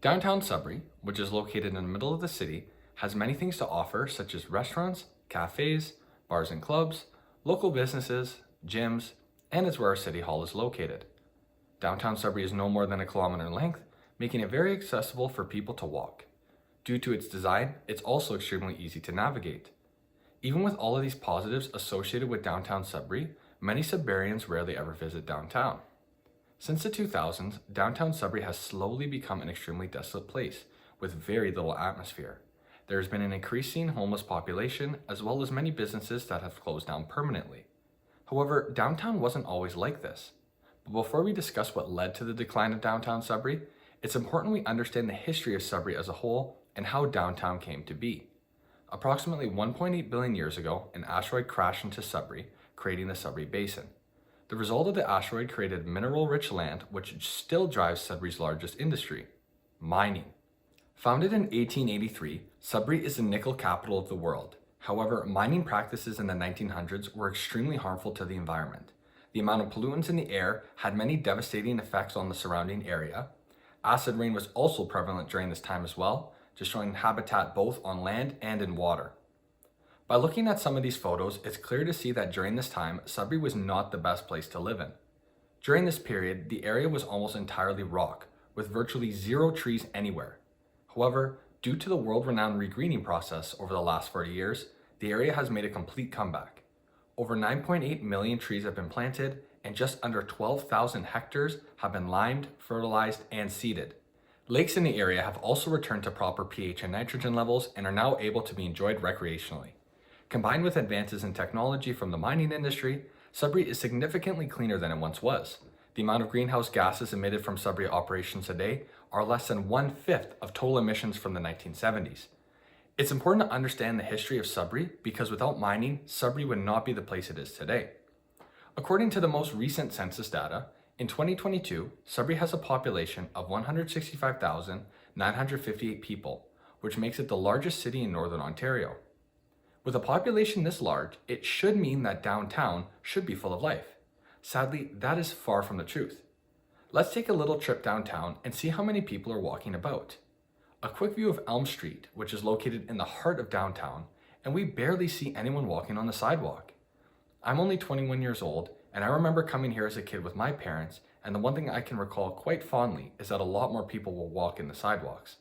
Downtown Sudbury, which is located in the middle of the city, has many things to offer such as restaurants, cafes, bars and clubs, local businesses, gyms, and is where our city hall is located. Downtown Sudbury is no more than a kilometer in length, making it very accessible for people to walk. Due to its design, it's also extremely easy to navigate. Even with all of these positives associated with downtown Sudbury, many Sudburyans rarely ever visit downtown. Since the 2000s, downtown Sudbury has slowly become an extremely desolate place with very little atmosphere. There has been an increasing homeless population as well as many businesses that have closed down permanently. However, downtown wasn't always like this. But before we discuss what led to the decline of downtown Sudbury, it's important we understand the history of Sudbury as a whole and how downtown came to be. Approximately 1.8 billion years ago, an asteroid crashed into Sudbury, creating the Sudbury Basin. The result of the asteroid created mineral-rich land, which still drives Sudbury's largest industry, mining. Founded in 1883, Sudbury is the nickel capital of the world. However, mining practices in the 1900s were extremely harmful to the environment. The amount of pollutants in the air had many devastating effects on the surrounding area. Acid rain was also prevalent during this time as well, destroying habitat both on land and in water. By looking at some of these photos, it's clear to see that during this time, Sudbury was not the best place to live in. During this period, the area was almost entirely rock, with virtually zero trees anywhere. However, due to the world-renowned regreening process over the last 40 years, the area has made a complete comeback. Over 9.8 million trees have been planted, and just under 12,000 hectares have been limed, fertilized, and seeded. Lakes in the area have also returned to proper pH and nitrogen levels and are now able to be enjoyed recreationally. Combined with advances in technology from the mining industry, Sudbury is significantly cleaner than it once was. The amount of greenhouse gases emitted from Sudbury operations today are less than 1/5 of total emissions from the 1970s. It's important to understand the history of Sudbury because without mining, Sudbury would not be the place it is today. According to the most recent census data, in 2022, Sudbury has a population of 165,958 people, which makes it the largest city in Northern Ontario. With a population this large, it should mean that downtown should be full of life. Sadly, that is far from the truth. Let's take a little trip downtown and see how many people are walking about. A quick view of Elm Street, which is located in the heart of downtown, and we barely see anyone walking on the sidewalk. I'm only 21 years old, and I remember coming here as a kid with my parents, and the one thing I can recall quite fondly is that a lot more people will walk in the sidewalks.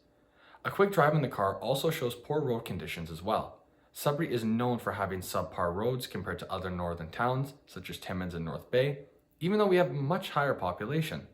A quick drive in the car also shows poor road conditions as well. Sudbury is known for having subpar roads compared to other northern towns, such as Timmins and North Bay, even though we have a much higher population.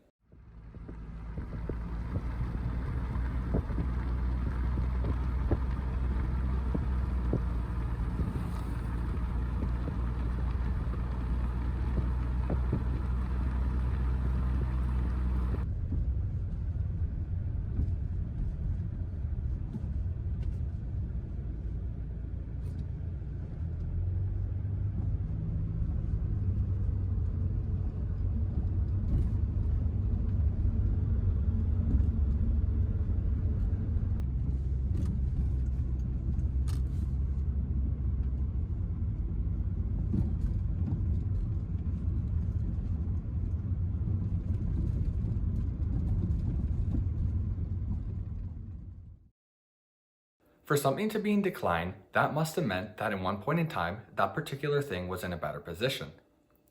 For something to be in decline, that must have meant that in one point in time, that particular thing was in a better position.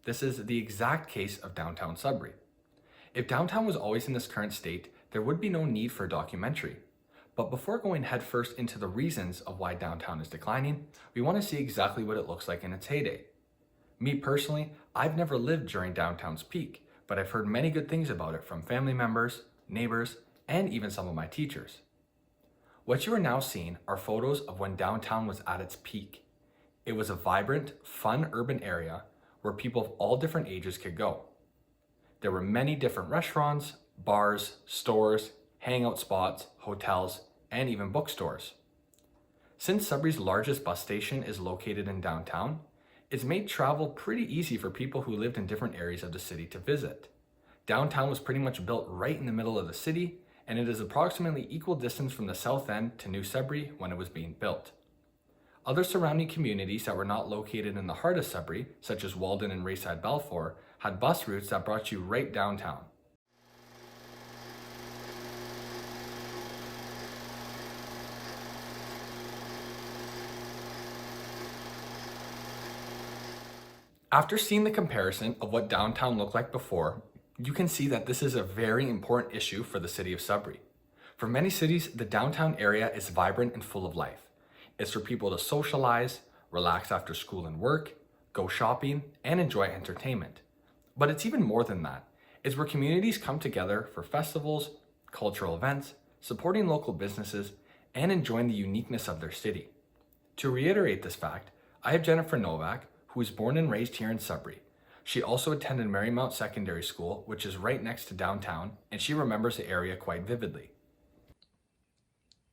This is the exact case of downtown Sudbury. If downtown was always in this current state, there would be no need for a documentary. But before going headfirst into the reasons of why downtown is declining, we want to see exactly what it looks like in its heyday. Me personally, I've never lived during downtown's peak, but I've heard many good things about it from family members, neighbors, and even some of my teachers. What you are now seeing are photos of when downtown was at its peak. It was a vibrant, fun urban area where people of all different ages could go. There were many different restaurants, bars, stores, hangout spots, hotels, and even bookstores. Since Sudbury's largest bus station is located in downtown, it's made travel pretty easy for people who lived in different areas of the city to visit. Downtown was pretty much built right in the middle of the city, and it is approximately equal distance from the south end to New Sudbury when it was being built. Other surrounding communities that were not located in the heart of Sudbury, such as Walden and Rayside Balfour, had bus routes that brought you right downtown. After seeing the comparison of what downtown looked like before, you can see that this is a very important issue for the city of Sudbury. For many cities, the downtown area is vibrant and full of life. It's for people to socialize, relax after school and work, go shopping, and enjoy entertainment. But it's even more than that. It's where communities come together for festivals, cultural events, supporting local businesses, and enjoying the uniqueness of their city. To reiterate this fact, I have Jennifer Novak, who was born and raised here in Sudbury. She also attended Marymount Secondary School, which is right next to downtown, and she remembers the area quite vividly.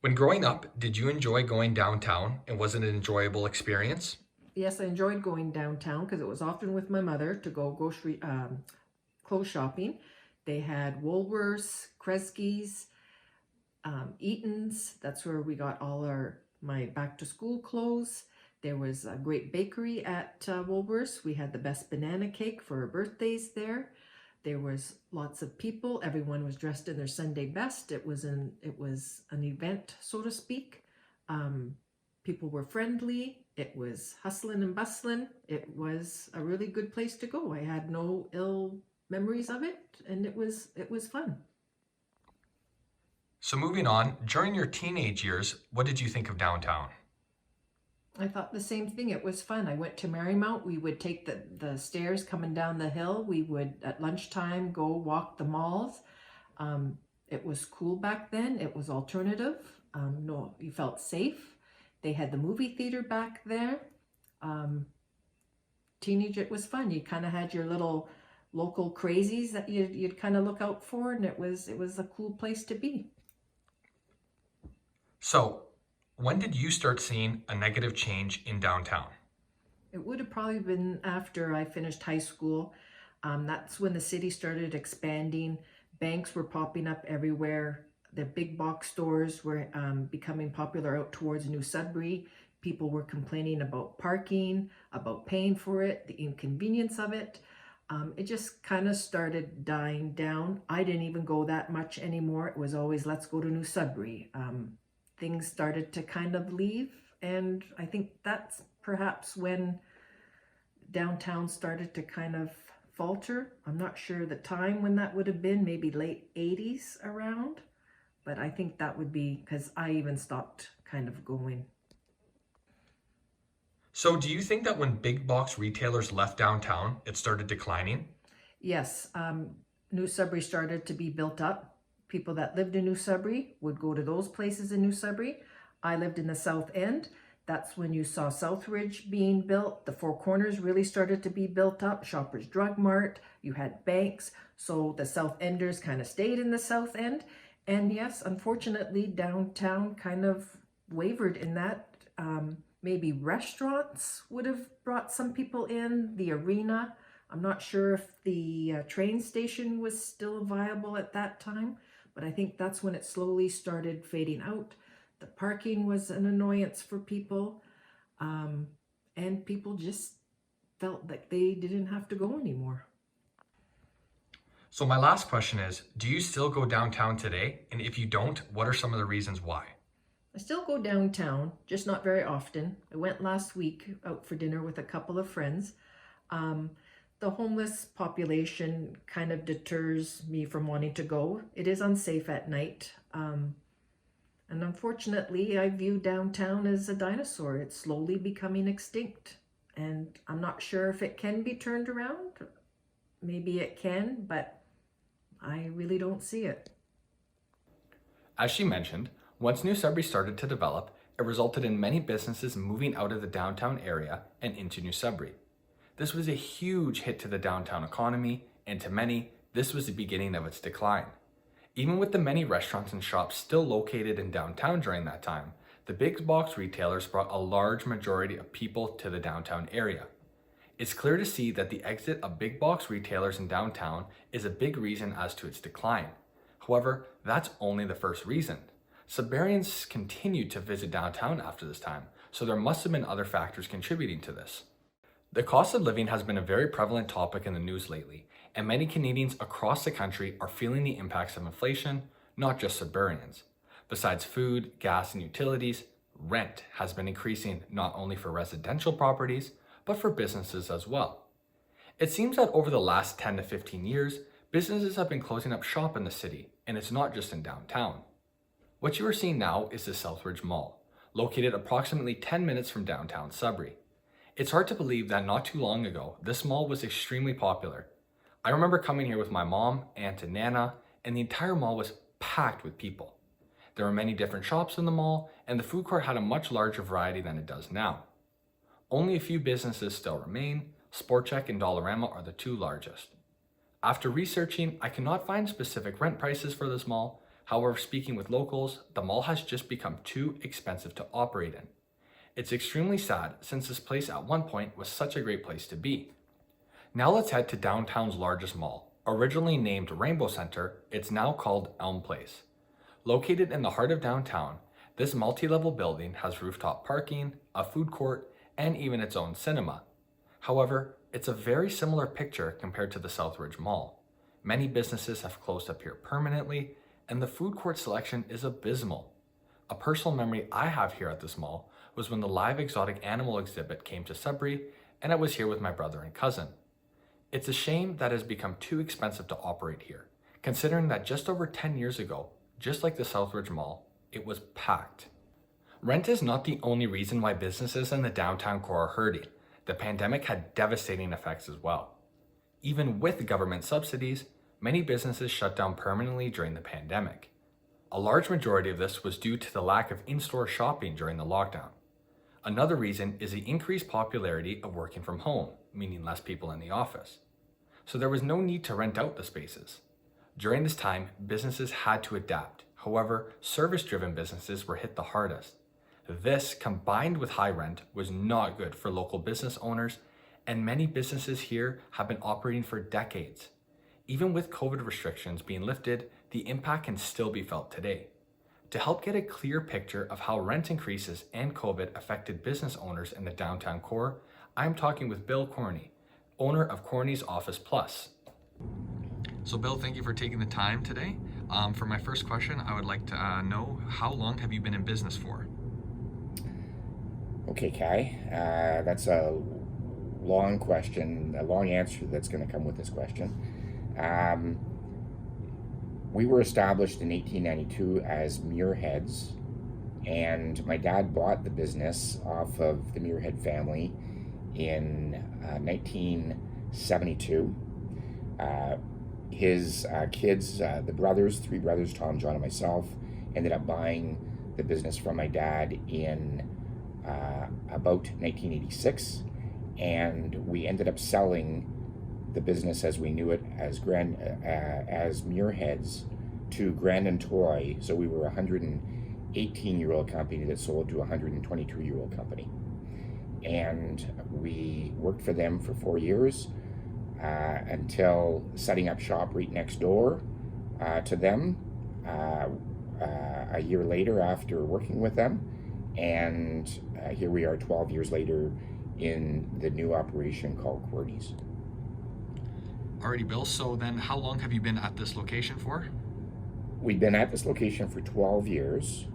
When growing up, did you enjoy going downtown, and was it an enjoyable experience? Yes, I enjoyed going downtown because it was often with my mother to go grocery clothes shopping. They had Woolworths, Kresge's, Eaton's. That's where we got all my back to school clothes. There was a great bakery at Woolworths. We had the best banana cake for our birthdays there. There was lots of people. Everyone was dressed in their Sunday best. It was an event, so to speak. People were friendly. It was hustling and bustling. It was a really good place to go. I had no ill memories of it, and it was fun. So moving on, during your teenage years, what did you think of downtown? I thought the same thing. It was fun. I went to Marymount. We would take the stairs coming down the hill. We would, at lunchtime, go walk the malls. It was cool back then. It was alternative. No, you felt safe. They had the movie theater back there. Teenage, it was fun. You kind of had your little local crazies that you'd kind of look out for, and it was a cool place to be. So, when did you start seeing a negative change in downtown? It would have probably been after I finished high school. That's when the city started expanding. Banks were popping up everywhere. The big box stores were becoming popular out towards New Sudbury. People were complaining about parking, about paying for it, the inconvenience of it. It just kind of started dying down. I didn't even go that much anymore. It was always, let's go to New Sudbury. Things started to kind of leave, and I think that's perhaps when downtown started to kind of falter. I'm not sure the time when that would have been, maybe late 80s around, but I think that would be because I even stopped kind of going. So, do you think that when big box retailers left downtown, it started declining? Yes, New Sudbury started to be built up. People that lived in New Sudbury would go to those places in New Sudbury. I lived in the South End. That's when you saw Southridge being built. The Four Corners really started to be built up. Shoppers Drug Mart. You had banks. So the South Enders kind of stayed in the South End. And yes, unfortunately, downtown kind of wavered in that. Maybe restaurants would have brought some people in. The arena. I'm not sure if the train station was still viable at that time. But I think that's when it slowly started fading out. The parking was an annoyance for people. And people just felt like they didn't have to go anymore. So, my last question is, do you still go downtown today? And if you don't, what are some of the reasons why? I still go downtown, just not very often. I went last week out for dinner with a couple of friends. The homeless population kind of deters me from wanting to go. It is unsafe at night. And unfortunately, I view downtown as a dinosaur. It's slowly becoming extinct. And I'm not sure if it can be turned around. Maybe it can, but I really don't see it. As she mentioned, once New Sudbury started to develop, it resulted in many businesses moving out of the downtown area and into New Sudbury. This was a huge hit to the downtown economy, and to many, this was the beginning of its decline. Even with the many restaurants and shops still located in downtown during that time, the big box retailers brought a large majority of people to the downtown area. It's clear to see that the exit of big box retailers in downtown is a big reason as to its decline. However, that's only the first reason. Sudburyans continued to visit downtown after this time, so there must have been other factors contributing to this. The cost of living has been a very prevalent topic in the news lately, and many Canadians across the country are feeling the impacts of inflation, not just Sudburyans. Besides food, gas, and utilities, rent has been increasing not only for residential properties, but for businesses as well. It seems that over the last 10 to 15 years, businesses have been closing up shop in the city, and it's not just in downtown. What you are seeing now is the Southridge Mall, located approximately 10 minutes from downtown Sudbury. It's hard to believe that not too long ago, this mall was extremely popular. I remember coming here with my mom, aunt, and nana, and the entire mall was packed with people. There were many different shops in the mall, and the food court had a much larger variety than it does now. Only a few businesses still remain. Sport Chek and Dollarama are the two largest. After researching, I cannot find specific rent prices for this mall. However, speaking with locals, the mall has just become too expensive to operate in. It's extremely sad since this place at one point was such a great place to be. Now let's head to downtown's largest mall. Originally named Rainbow Center, it's now called Elm Place. Located in the heart of downtown, this multi-level building has rooftop parking, a food court, and even its own cinema. However, it's a very similar picture compared to the Southridge Mall. Many businesses have closed up here permanently, and the food court selection is abysmal. A personal memory I have here at this mall was when the live exotic animal exhibit came to Sudbury, and I was here with my brother and cousin. It's a shame that it has become too expensive to operate here, considering that just over 10 years ago, just like the Southridge Mall, it was packed. Rent is not the only reason why businesses in the downtown core are hurting. The pandemic had devastating effects as well. Even with government subsidies, many businesses shut down permanently during the pandemic. A large majority of this was due to the lack of in-store shopping during the lockdown. Another reason is the increased popularity of working from home, meaning less people in the office. So there was no need to rent out the spaces. During this time, businesses had to adapt. However, service-driven businesses were hit the hardest. This, combined with high rent, was not good for local business owners, and many businesses here have been operating for decades. Even with COVID restrictions being lifted, the impact can still be felt today. To help get a clear picture of how rent increases and COVID affected business owners in the downtown core, I'm talking with Bill Corney, owner of Corney's Office Plus. So Bill, thank you for taking the time today. For my first question, I would like to know, how long have you been in business for? Okay, Kai, that's a long question, a long answer that's going to come with this question. We were established in 1892 as Muirheads, and my dad bought the business off of the Muirhead family in 1972. His kids, the brothers, three brothers, Tom, John, and myself, ended up buying the business from my dad in about 1986, and we ended up selling the business as we knew it as Muirheads to Grand & Toy. So we were a 118-year-old company that sold to a 122-year-old company, and we worked for them for 4 years until setting up shop right next door to them a year later after working with them. And here we are 12 years later in the new operation called Corney's. Alrighty, Bill, so then how long have you been at this location for? We've been at this location for 12 years.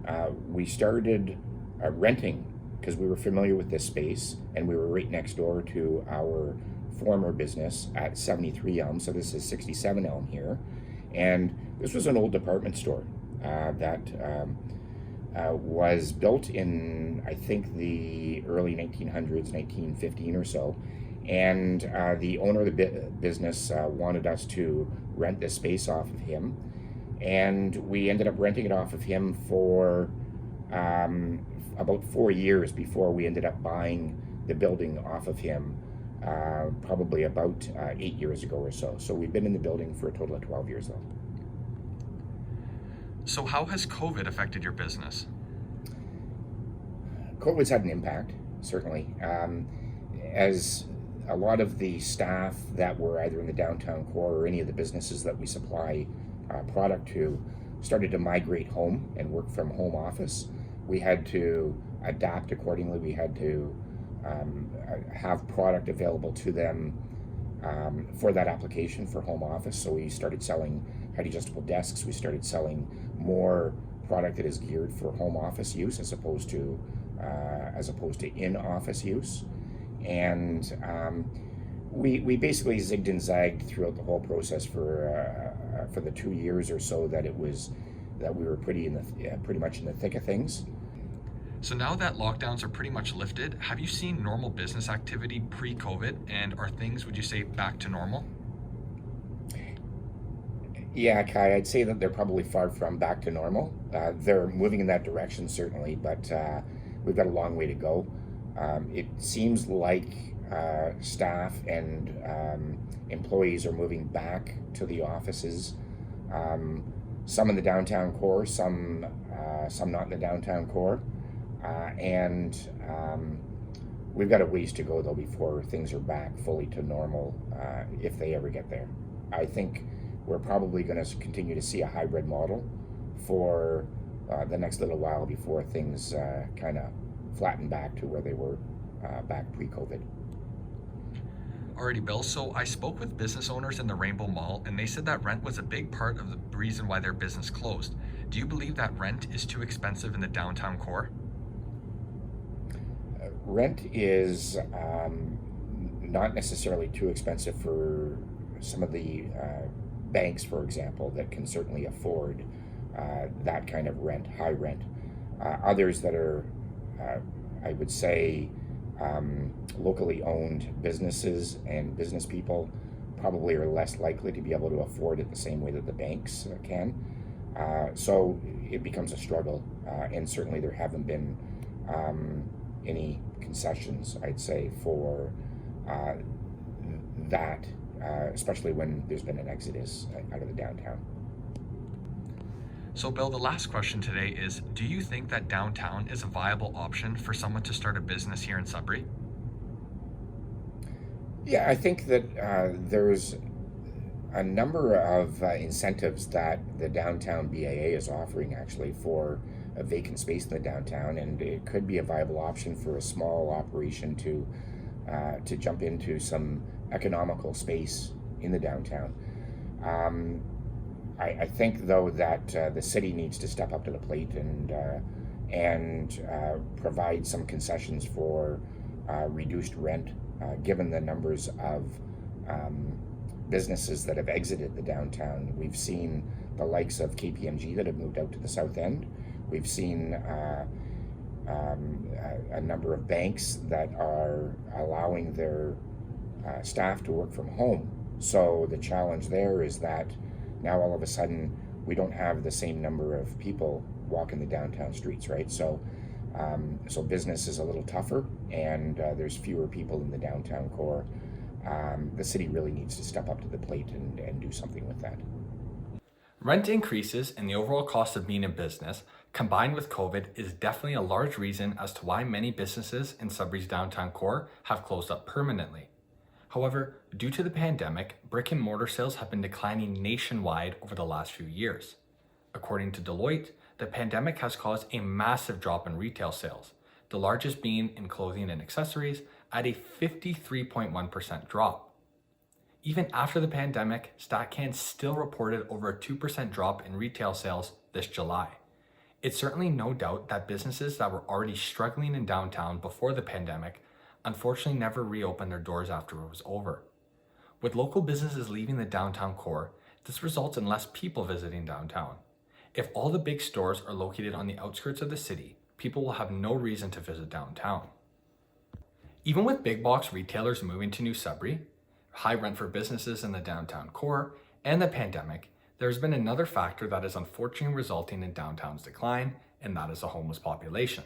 We started renting because we were familiar with this space, and we were right next door to our former business at 73 Elm, so this is 67 Elm here. And this was an old department store that was built in, I think, the early 1900s, 1915 or so. And the owner of the business wanted us to rent this space off of him. And we ended up renting it off of him for about 4 years before we ended up buying the building off of him, probably about 8 years ago or so. So we've been in the building for a total of 12 years though. So how has COVID affected your business? COVID's had an impact, certainly. As a lot of the staff that were either in the downtown core or any of the businesses that we supply product to started to migrate home and work from home office, we had to adapt accordingly. We had to have product available to them for that application for home office. So we started selling height adjustable desks. We started selling more product that is geared for home office use as opposed to in-office use. And We basically zigged and zagged throughout the whole process for the 2 years or so that we were pretty much in the thick of things. So now that lockdowns are pretty much lifted, have you seen normal business activity pre-COVID, and are things, would you say, back to normal? Yeah, Kai, I'd say that they're probably far from back to normal. They're moving in that direction, certainly, but we've got a long way to go. It seems like staff and employees are moving back to the offices. Some in the downtown core, some not in the downtown core, and we've got a ways to go though before things are back fully to normal, if they ever get there. I think we're probably going to continue to see a hybrid model for the next little while before things kind of flatten back to where they were back pre-COVID. Alrighty, Bill. So I spoke with business owners in the Rainbow Mall, and they said that rent was a big part of the reason why their business closed. Do you believe that rent is too expensive in the downtown core? Rent is not necessarily too expensive for some of the banks, for example, that can certainly afford that kind of rent, high rent. Others that are, I would say, locally owned businesses and business people probably are less likely to be able to afford it the same way that the banks can. So it becomes a struggle, and certainly there haven't been any concessions, I'd say, for that, especially when there's been an exodus out of the downtown. So, Bill, the last question today is, do you think that downtown is a viable option for someone to start a business here in Sudbury? Yeah, I think that there's a number of incentives that the downtown BAA is offering actually for a vacant space in the downtown, and it could be a viable option for a small operation to jump into some economical space in the downtown. I think though that the city needs to step up to the plate and provide some concessions for reduced rent, given the numbers of businesses that have exited the downtown. We've seen the likes of KPMG that have moved out to the south end. We've seen a number of banks that are allowing their staff to work from home. So the challenge there is that now all of a sudden we don't have the same number of people walking the downtown streets, right? So business is a little tougher, and there's fewer people in the downtown core. The city really needs to step up to the plate and do something with that. Rent increases and the overall cost of being in business, combined with COVID, is definitely a large reason as to why many businesses in Sudbury's downtown core have closed up permanently. However, due to the pandemic, brick and mortar sales have been declining nationwide over the last few years. According to Deloitte, the pandemic has caused a massive drop in retail sales, the largest being in clothing and accessories at a 53.1% drop. Even after the pandemic, StatCan still reported over a 2% drop in retail sales this July. It's certainly no doubt that businesses that were already struggling in downtown before the pandemic unfortunately never reopened their doors after it was over. With local businesses leaving the downtown core, this results in less people visiting downtown. If all the big stores are located on the outskirts of the city, people will have no reason to visit downtown. Even with big box retailers moving to New Sudbury, high rent for businesses in the downtown core, and the pandemic, there has been another factor that is unfortunately resulting in downtown's decline, and that is the homeless population.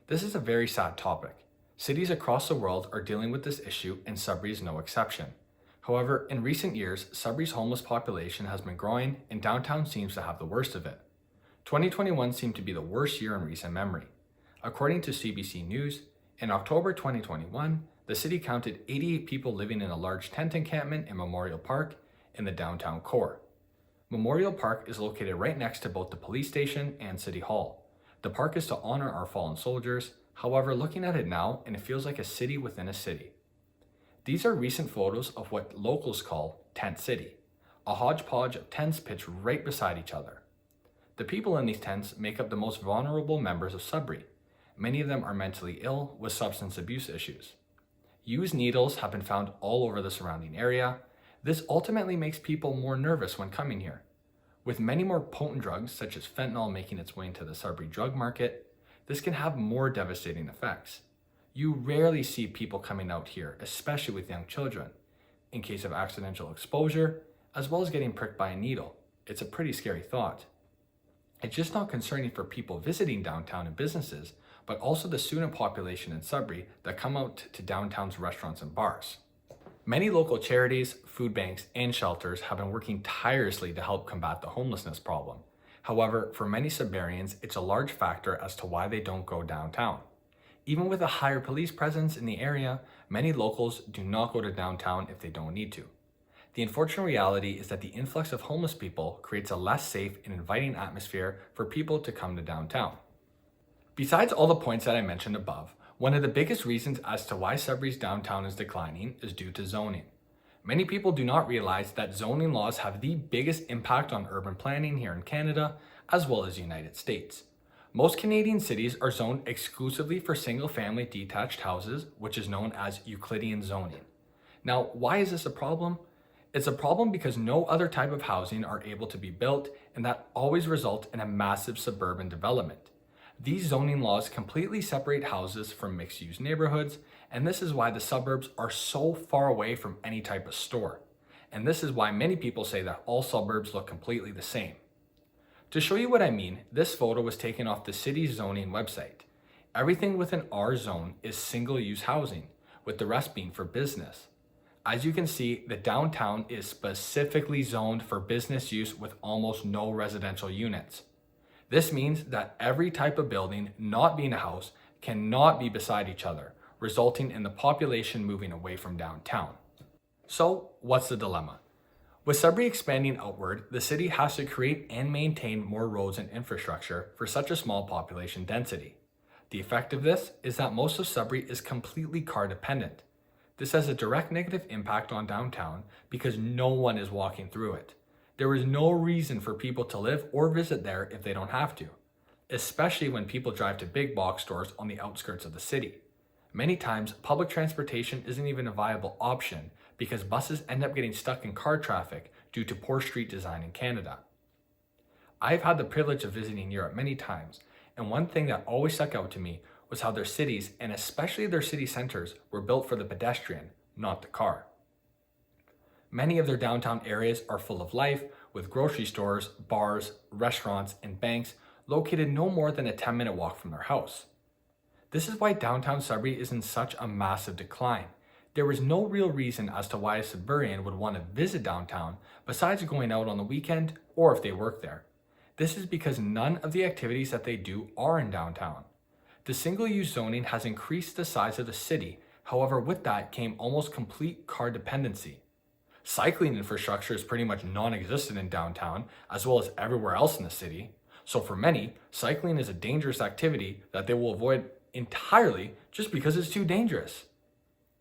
This is a very sad topic. Cities across the world are dealing with this issue, and Sudbury is no exception. However, in recent years, Sudbury's homeless population has been growing, and downtown seems to have the worst of it. 2021 seemed to be the worst year in recent memory. According to CBC News, in October 2021, the city counted 88 people living in a large tent encampment in Memorial Park in the downtown core. Memorial Park is located right next to both the police station and City Hall. The park is to honor our fallen soldiers. However, looking at it now, and it feels like a city within a city. These are recent photos of what locals call Tent City, a hodgepodge of tents pitched right beside each other. The people in these tents make up the most vulnerable members of Sudbury. Many of them are mentally ill with substance abuse issues. Used needles have been found all over the surrounding area. This ultimately makes people more nervous when coming here. With many more potent drugs, such as fentanyl, making its way into the Sudbury drug market, this can have more devastating effects. You rarely see people coming out here, especially with young children, in case of accidental exposure, as well as getting pricked by a needle. It's a pretty scary thought. It's just not concerning for people visiting downtown and businesses, but also the student population in Sudbury that come out to downtown's restaurants and bars. Many local charities, food banks, and shelters have been working tirelessly to help combat the homelessness problem. However, for many Sudburyans, it's a large factor as to why they don't go downtown. Even with a higher police presence in the area, many locals do not go to downtown if they don't need to. The unfortunate reality is that the influx of homeless people creates a less safe and inviting atmosphere for people to come to downtown. Besides all the points that I mentioned above, one of the biggest reasons as to why Sudbury's downtown is declining is due to zoning. Many people do not realize that zoning laws have the biggest impact on urban planning here in Canada, as well as the United States. Most Canadian cities are zoned exclusively for single-family detached houses, which is known as Euclidean zoning. Now, why is this a problem? It's a problem because no other type of housing are able to be built, and that always results in a massive suburban development. These zoning laws completely separate houses from mixed-use neighborhoods, and this is why the suburbs are so far away from any type of store. And this is why many people say that all suburbs look completely the same. To show you what I mean, this photo was taken off the city's zoning website. Everything within our zone is single-use housing, with the rest being for business. As you can see, the downtown is specifically zoned for business use with almost no residential units. This means that every type of building, not being a house, cannot be beside each other, resulting in the population moving away from downtown. So, what's the dilemma? With Sudbury expanding outward, the city has to create and maintain more roads and infrastructure for such a small population density. The effect of this is that most of Sudbury is completely car dependent. This has a direct negative impact on downtown because no one is walking through it. There is no reason for people to live or visit there if they don't have to, especially when people drive to big box stores on the outskirts of the city. Many times, public transportation isn't even a viable option because buses end up getting stuck in car traffic due to poor street design in Canada. I've had the privilege of visiting Europe many times, and one thing that always stuck out to me was how their cities, and especially their city centers, were built for the pedestrian, not the car. Many of their downtown areas are full of life, with grocery stores, bars, restaurants, and banks located no more than a 10-minute walk from their house. This is why downtown Sudbury is in such a massive decline. There is no real reason as to why a Sudburian would want to visit downtown besides going out on the weekend or if they work there. This is because none of the activities that they do are in downtown. The single-use zoning has increased the size of the city. However, with that came almost complete car dependency. Cycling infrastructure is pretty much non-existent in downtown, as well as everywhere else in the city. So for many, cycling is a dangerous activity that they will avoid entirely just because it's too dangerous.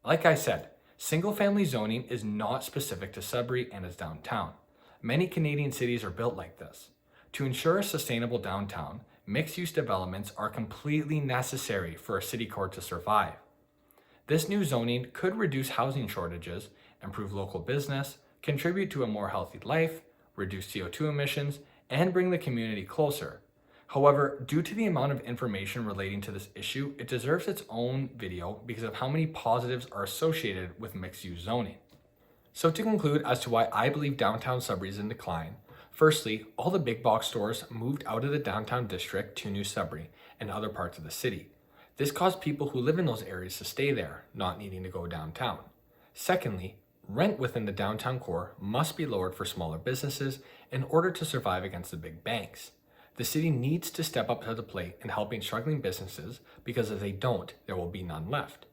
Like I said, single-family zoning is not specific to Sudbury and its downtown. Many Canadian cities are built like this. To ensure a sustainable downtown, mixed-use developments are completely necessary for a city core to survive. This new zoning could reduce housing shortages, improve local business, contribute to a more healthy life, reduce CO2 emissions, and bring the community closer. However, due to the amount of information relating to this issue, it deserves its own video because of how many positives are associated with mixed-use zoning. So to conclude as to why I believe downtown Sudbury is in decline, firstly, all the big box stores moved out of the downtown district to New Sudbury and other parts of the city. This caused people who live in those areas to stay there, not needing to go downtown. Secondly, rent within the downtown core must be lowered for smaller businesses in order to survive against the big banks. The city needs to step up to the plate in helping struggling businesses because if they don't, there will be none left.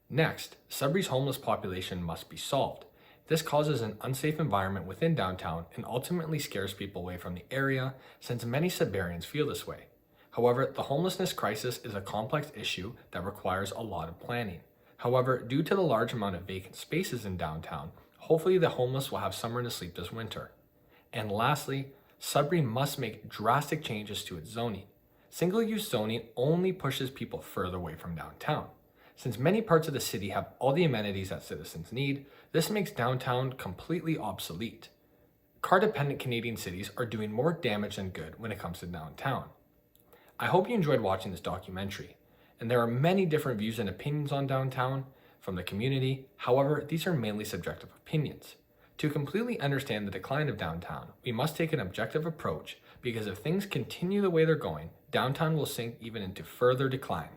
Next, Sudbury's homeless population must be solved. This causes an unsafe environment within downtown and ultimately scares people away from the area since many Sudburyans feel this way. However, the homelessness crisis is a complex issue that requires a lot of planning. However, due to the large amount of vacant spaces in downtown, hopefully the homeless will have somewhere to sleep this winter. And lastly, Sudbury must make drastic changes to its zoning. Single-use zoning only pushes people further away from downtown. Since many parts of the city have all the amenities that citizens need, this makes downtown completely obsolete. Car-dependent Canadian cities are doing more damage than good when it comes to downtown. I hope you enjoyed watching this documentary, and there are many different views and opinions on downtown from the community. However, these are mainly subjective opinions. To completely understand the decline of downtown, we must take an objective approach, because if things continue the way they're going, downtown will sink even into further decline.